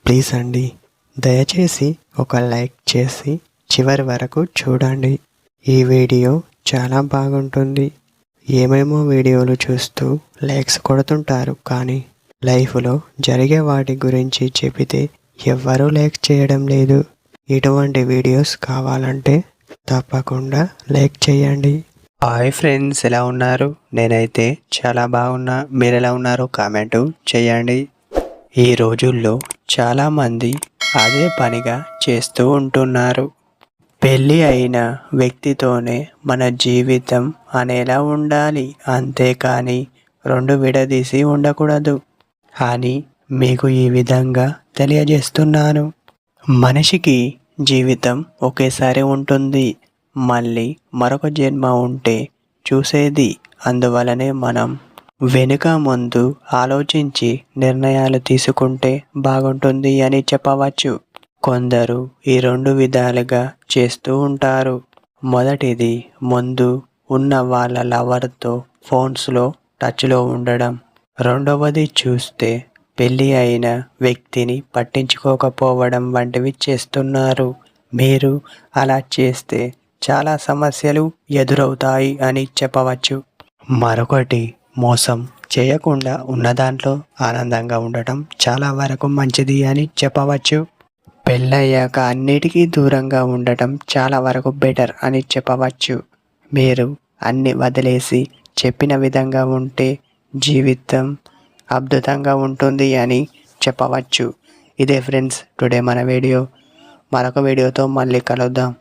Please అండి, దయచేసి ఒక లైక్ చేసి చివరి వరకు చూడండి. ఈ వీడియో చాలా బాగుంటుంది. ఏమేమో వీడియోలు చూస్తూ లైక్స్ కొడుతుంటారు, కానీ లైఫ్లో జరిగే వాటి గురించి చెబితే ఎవ్వరూ లైక్ చేయడం లేదు. ఇటువంటి వీడియోస్ కావాలంటే తప్పకుండా లైక్ చేయండి. హాయ్ ఫ్రెండ్స్, ఎలా ఉన్నారు? నేనైతే చాలా బాగున్నా. మీరు ఎలా ఉన్నారో కామెంటు చేయండి. ఈ రోజుల్లో చాలామంది అదే పనిగా చేస్తూ ఉంటున్నారు. పెళ్ళి అయిన వ్యక్తితోనే మన జీవితం అనేలా ఉండాలి, అంతేకాని రెండు విడదీసి ఉండకూడదు అని మీకు ఈ విధంగా తెలియజేస్తున్నాను. మనిషికి జీవితం ఒకేసారి ఉంటుంది, మళ్ళీ మరొక జన్మ ఉంటే చూసేది. అందువలనే మనం వెనుక ముందు ఆలోచించి నిర్ణయాలు తీసుకుంటే బాగుంటుంది అని చెప్పవచ్చు. కొందరు ఈ రెండు విధాలుగా చేస్తూ ఉంటారు. మొదటిది, ముందు ఉన్న వాళ్ళ లవర్తో ఫోన్స్లో టచ్లో ఉండడం. రెండవది చూస్తే పెళ్ళి అయిన వ్యక్తిని పట్టించుకోకపోవడం వంటివి చేస్తున్నారు. మీరు అలా చేస్తే చాలా సమస్యలు ఎదురవుతాయి అని చెప్పవచ్చు. మరొకటి, మోసం చేయకుండా ఉన్న దాంట్లో ఆనందంగా ఉండటం చాలా వరకు మంచిది అని చెప్పవచ్చు. పెళ్ళయ్యాక అన్నిటికీ దూరంగా ఉండటం చాలా వరకు బెటర్ అని చెప్పవచ్చు. మీరు అన్ని వదిలేసి చెప్పిన విధంగా ఉంటే జీవితం అద్భుతంగా ఉంటుంది అని చెప్పవచ్చు. ఇదే ఫ్రెండ్స్ టుడే మన వీడియో. మరొక వీడియోతో మళ్ళీ కలుద్దాం.